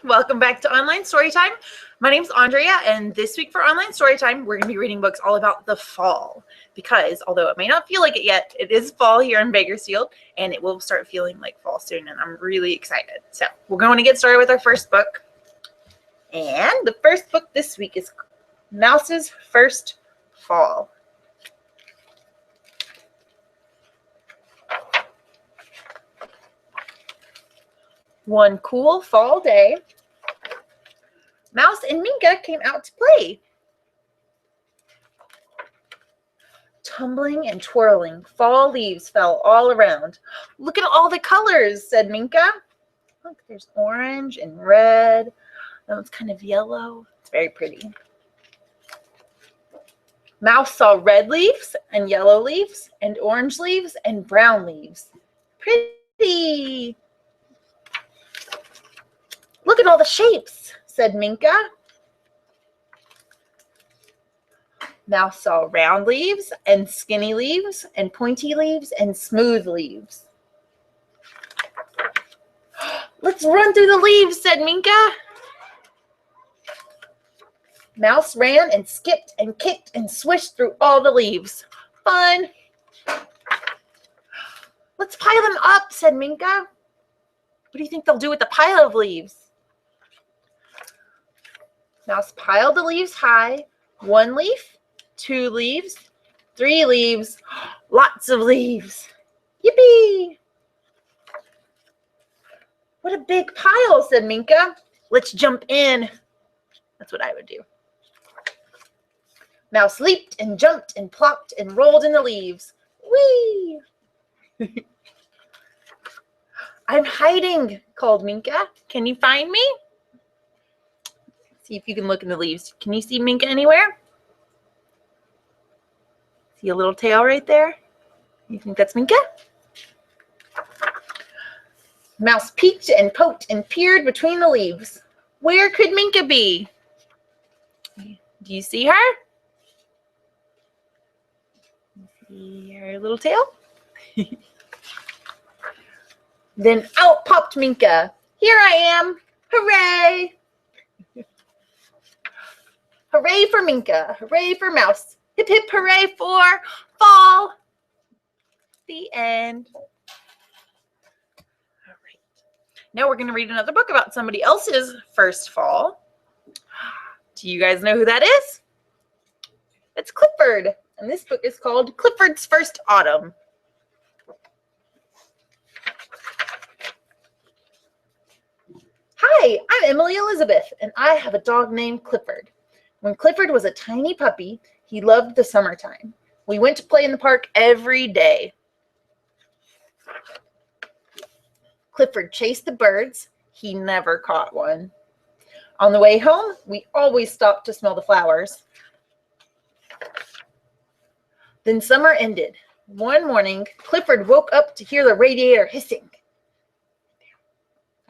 Welcome back to Online Storytime. My name's Andrea, and this week for Online Storytime, we're going to be reading books all about the fall. Because, although it may not feel like it yet, it is fall here in Bakersfield, and it will start feeling like fall soon, and I'm really excited. So, we're going to get started with our first book. And the first book this week is Mouse's First Fall. One cool fall day, Mouse and Minka came out to play. Tumbling and twirling, fall leaves fell all around. Look at all the colors, said Minka. Look, there's orange and red. That one's kind of yellow. It's very pretty. Mouse saw red leaves and yellow leaves and orange leaves and brown leaves. Pretty. Look at all the shapes, said Minka. Mouse saw round leaves and skinny leaves and pointy leaves and smooth leaves. Let's run through the leaves, said Minka. Mouse ran and skipped and kicked and swished through all the leaves. Fun. Let's pile them up, said Minka. What do you think they'll do with the pile of leaves? Mouse piled the leaves high. 1 leaf, 2 leaves, 3 leaves, lots of leaves. Yippee! What a big pile, said Minka. Let's jump in. That's what I would do. Mouse leaped and jumped and plopped and rolled in the leaves. Whee! I'm hiding, called Minka. Can you find me? See if you can look in the leaves. Can you see Minka anywhere? See a little tail right there? You think that's Minka? Mouse peeked and poked and peered between the leaves. Where could Minka be? Do you see her? See her little tail? Then out popped Minka. Here I am. Hooray! Hooray for Minka. Hooray for Mouse. Hip hip hooray for fall. The end. All right. Now we're going to read another book about somebody else's first fall. Do you guys know who that is? It's Clifford. And this book is called Clifford's First Autumn. Hi, I'm Emily Elizabeth, and I have a dog named Clifford. When Clifford was a tiny puppy, he loved the summertime. We went to play in the park every day. Clifford chased the birds. He never caught one. On the way home, we always stopped to smell the flowers. Then summer ended. One morning, Clifford woke up to hear the radiator hissing.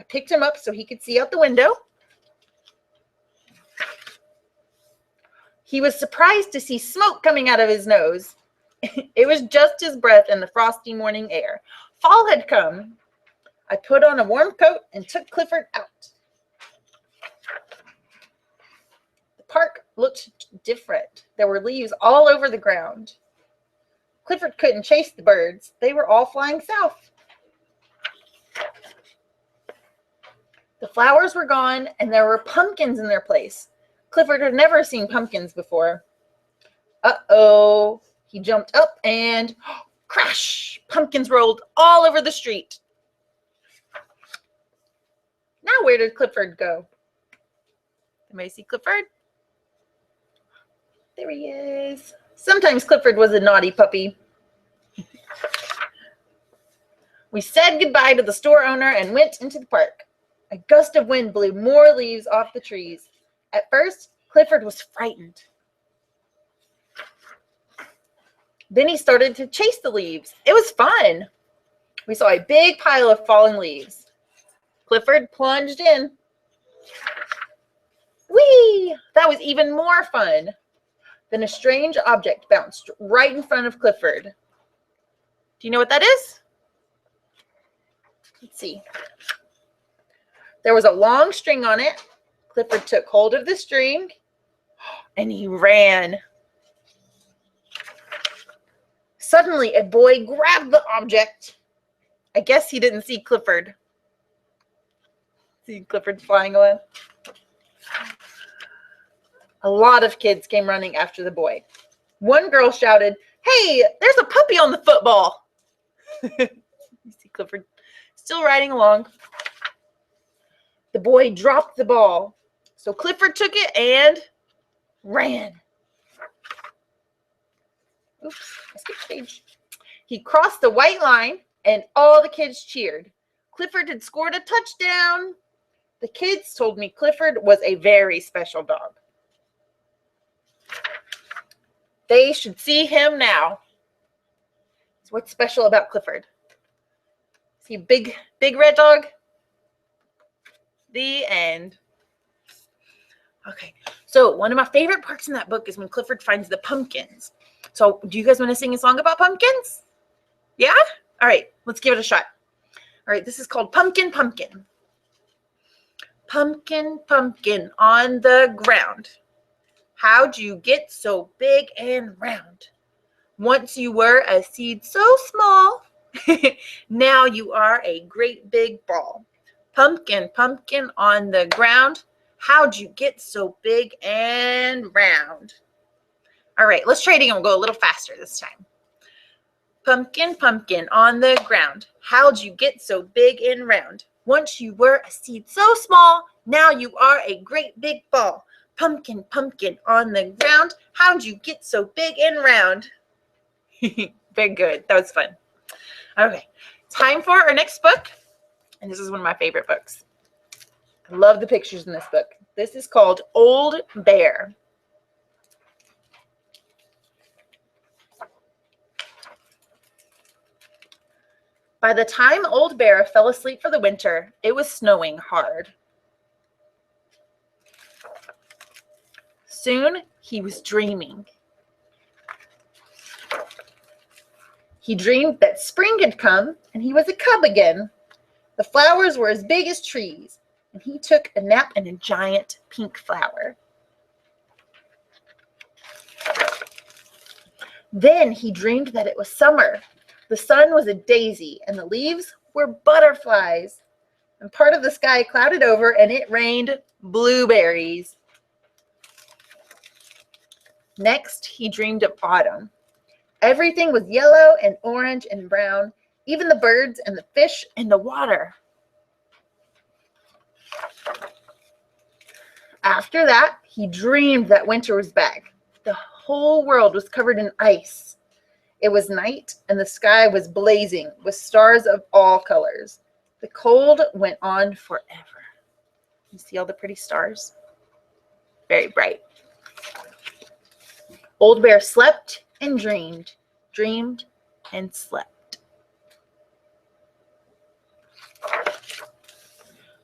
I picked him up so he could see out the window. He was surprised to see smoke coming out of his nose. It was just his breath in the frosty morning air. Fall had come. I put on a warm coat and took Clifford out. The park looked different. There were leaves all over the ground. Clifford couldn't chase the birds. They were all flying south. The flowers were gone, and there were pumpkins in their place. Clifford had never seen pumpkins before. Uh-oh. He jumped up and crash! Pumpkins rolled all over the street. Now where did Clifford go? Anybody see Clifford? There he is. Sometimes Clifford was a naughty puppy. We said goodbye to the store owner and went into the park. A gust of wind blew more leaves off the trees. At first, Clifford was frightened. Then he started to chase the leaves. It was fun. We saw a big pile of fallen leaves. Clifford plunged in. Whee! That was even more fun. Then a strange object bounced right in front of Clifford. Do you know what that is? Let's see. There was a long string on it. Clifford took hold of the string and he ran. Suddenly, a boy grabbed the object. I guess he didn't see Clifford. See Clifford flying away. A lot of kids came running after the boy. One girl shouted, "Hey, there's a puppy on the football." You see Clifford still riding along. The boy dropped the ball. So Clifford took it and ran. Oops, I skipped page. He crossed the white line and all the kids cheered. Clifford had scored a touchdown. The kids told me Clifford was a very special dog. They should see him now. So what's special about Clifford? Is he a big red dog? The end. Okay, so one of my favorite parts in that book is when Clifford finds the pumpkins. So do you guys want to sing a song about pumpkins? Yeah? All right, let's give it a shot. All right, this is called Pumpkin, Pumpkin. Pumpkin, pumpkin on the ground. How'd you get so big and round? Once you were a seed so small, now you are a great big ball. Pumpkin, pumpkin on the ground. How'd you get so big and round? All right, let's try it again. We'll go a little faster this time. Pumpkin, pumpkin on the ground. How'd you get so big and round? Once you were a seed so small, now you are a great big ball. Pumpkin, pumpkin on the ground. How'd you get so big and round? Very good. That was fun. Okay, time for our next book. And this is one of my favorite books. I love the pictures in this book. This is called Old Bear. By the time Old Bear fell asleep for the winter, it was snowing hard. Soon he was dreaming. He dreamed that spring had come and he was a cub again. The flowers were as big as trees, and he took a nap in a giant pink flower. Then he dreamed that it was summer. The sun was a daisy, and the leaves were butterflies. And part of the sky clouded over, and it rained blueberries. Next, he dreamed of autumn. Everything was yellow and orange and brown, even the birds and the fish in the water. After that, he dreamed that winter was back. The whole world was covered in ice. It was night, and the sky was blazing with stars of all colors. The cold went on forever. You see all the pretty stars? Very bright. Old Bear slept and dreamed, dreamed and slept.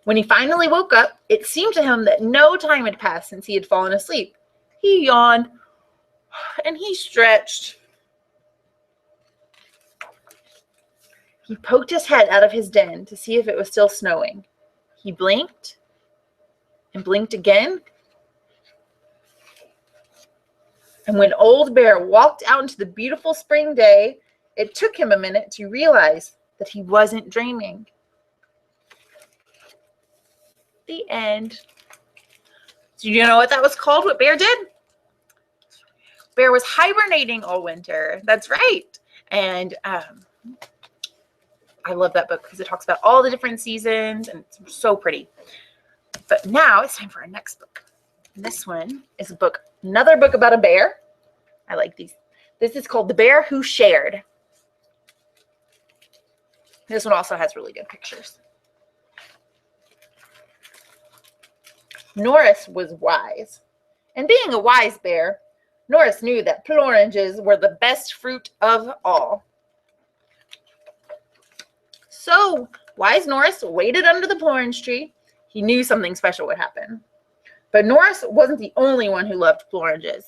When he finally woke up, it seemed to him that no time had passed since he had fallen asleep. He yawned and he stretched. He poked his head out of his den to see if it was still snowing. He blinked and blinked again. And when Old Bear walked out into the beautiful spring day, it took him a minute to realize that he wasn't dreaming. The end. Do you know what that was called, what Bear did? Bear was hibernating all winter. That's right. And I love that book because it talks about all the different seasons and it's so pretty. But now it's time for our next book. This one is another book about a bear. I like these. This is called The Bear Who Shared. This one also has really good pictures. Norris was wise. And being a wise bear, Norris knew that oranges were the best fruit of all. So, wise Norris waited under the orange tree. He knew something special would happen. But Norris wasn't the only one who loved oranges.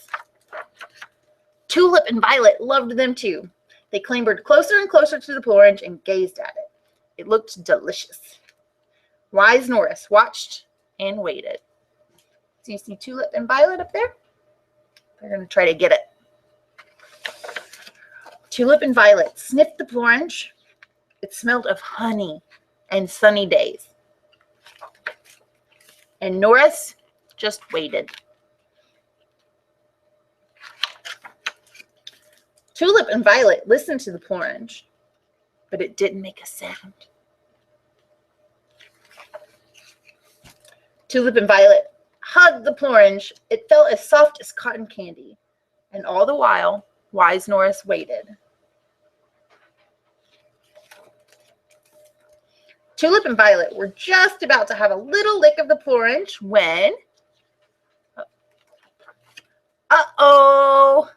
Tulip and Violet loved them too. They clambered closer and closer to the orange and gazed at it. It looked delicious. Wise Norris watched and waited. So you see Tulip and Violet up there? They're going to try to get it. Tulip and Violet sniffed the orange. It smelled of honey and sunny days. And Norris just waited. Tulip and Violet listened to the orange, but it didn't make a sound. Tulip and Violet hugged the orange. It felt as soft as cotton candy. And all the while, Wise Norris waited. Tulip and Violet were just about to have a little lick of the orange when... Uh-oh!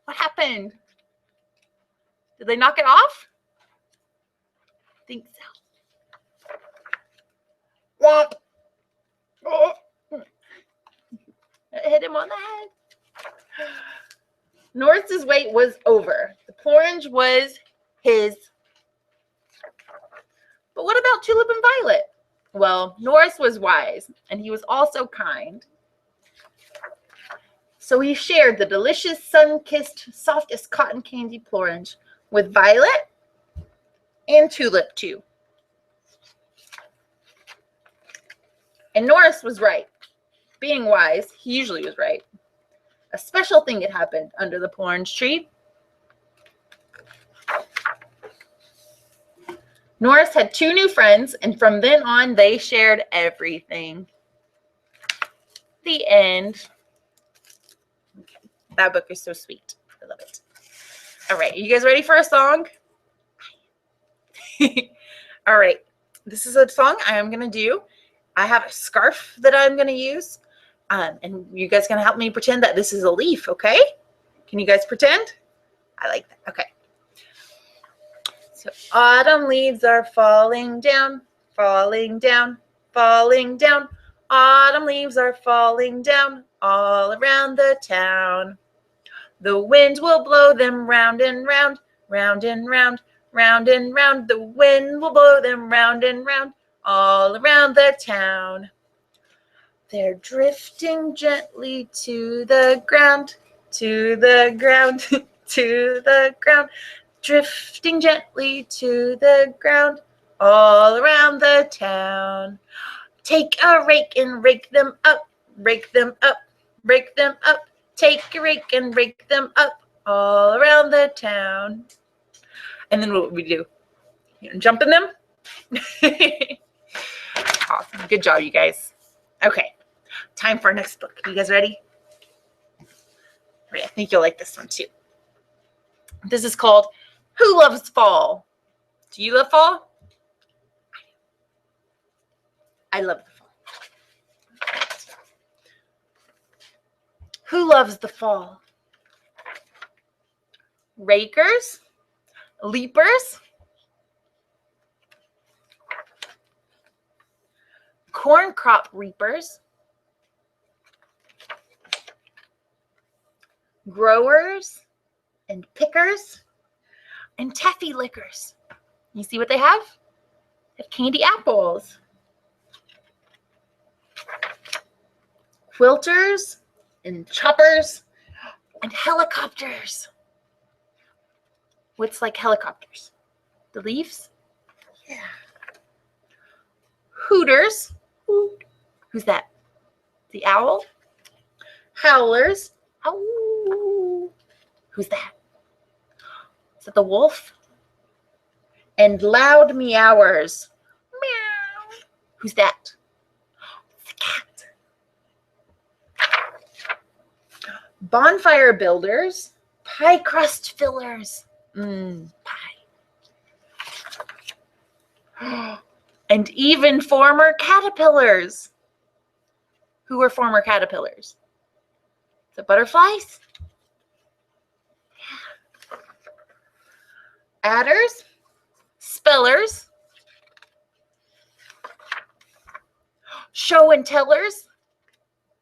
What happened? Did they knock it off? I think so. Womp. Oh. It hit him on the head. Norris's wait was over. The orange was his. But what about Tulip and Violet? Well, Norris was wise, and he was also kind. So he shared the delicious, sun-kissed, soft as cotton candy orange with Violet and Tulip, too. And Norris was right. Being wise, he usually was right. A special thing had happened under the orange tree. Norris had 2 new friends, and from then on, they shared everything. The end. That book is so sweet. I love it. All right, you guys ready for a song? All right, this is a song I am going to do. I have a scarf that I'm going to use, and you guys going to help me pretend that this is a leaf, okay? Can you guys pretend? I like that. Okay. So autumn leaves are falling down, falling down, falling down. Autumn leaves are falling down all around the town. The wind will blow them round and round, round and round, round and round. The wind will blow them round and round all around the town. They're drifting gently to the ground, to the ground, to the ground. Drifting gently to the ground all around the town. Take a rake and rake them up, rake them up, rake them up. Take a rake and rake them up all around the town. And then what would we do? Jump in them? Awesome. Good job, you guys. Okay. Time for our next book. You guys ready? Right, I think you'll like this one too. This is called Who Loves Fall? Do you love fall? I love the fall. Who loves the fall? Rakers, leapers, corn crop reapers, growers and pickers, and taffy lickers. You see what they have? They have candy apples, quilters and choppers and helicopters. What's like helicopters? The leaves? Yeah. Hooters. Hoot. Who's that? The owl? Howlers. Ow. Who's that? Is that the wolf? And loud meowers. Meow. Who's that? It's the cat. Bonfire builders. Pie crust fillers. Pie. And even former caterpillars. Who were former caterpillars? The butterflies? Yeah. Adders, spellers, show and tellers.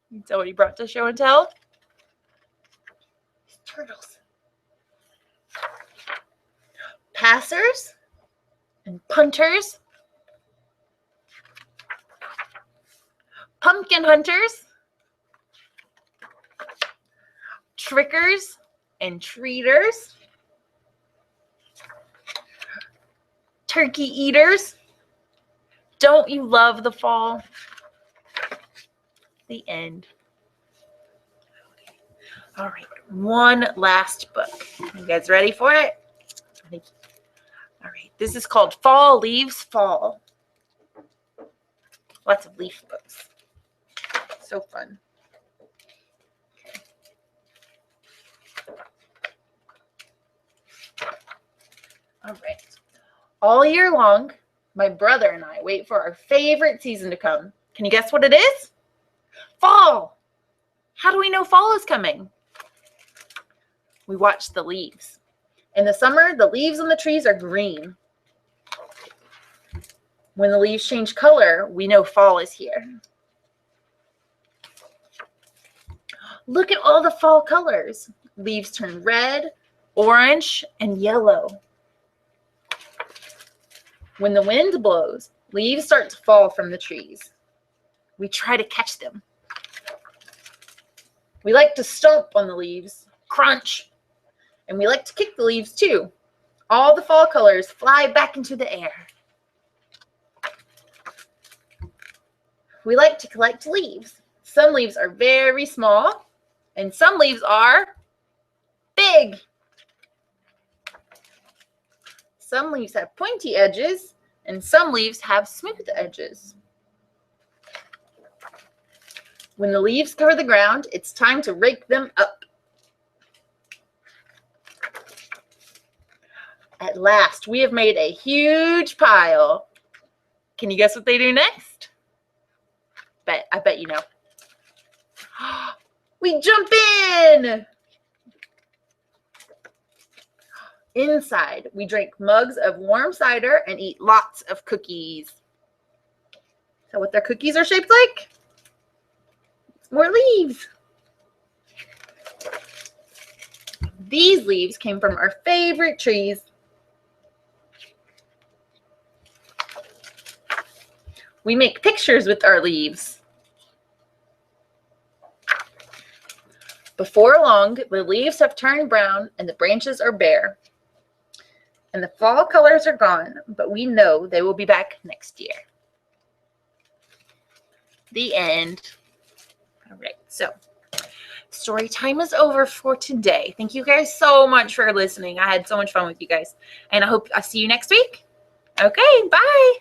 You can tell what he brought to show and tell. Turtles. Passers and punters. pumpkin hunters, trickers and treaters, turkey eaters. Don't you love the fall? The end. All right, one last book. You guys ready for it? All right, this is called Fall Leaves Fall. Lots of leaf books. So fun. All right. All year long, my brother and I wait for our favorite season to come. Can you guess what it is? Fall. How do we know fall is coming? We watch the leaves. In the summer, the leaves on the trees are green. When the leaves change color, we know fall is here. Look at all the fall colors. Leaves turn red, orange, and yellow. When the wind blows, leaves start to fall from the trees. We try to catch them. We like to stomp on the leaves, crunch, and we like to kick the leaves too. All the fall colors fly back into the air. We like to collect leaves. Some leaves are very small, and some leaves are big. Some leaves have pointy edges, and some leaves have smooth edges. When the leaves cover the ground, it's time to rake them up. At last, we have made a huge pile. Can you guess what they do next? I bet you know. We jump in! Inside, we drink mugs of warm cider and eat lots of cookies. So what their cookies are shaped like? More leaves. These leaves came from our favorite trees. We make pictures with our leaves. Before long, the leaves have turned brown and the branches are bare. And the fall colors are gone, but we know they will be back next year. The end. All right, so story time is over for today. Thank you guys so much for listening. I had so much fun with you guys, and I hope I see you next week. Okay, bye.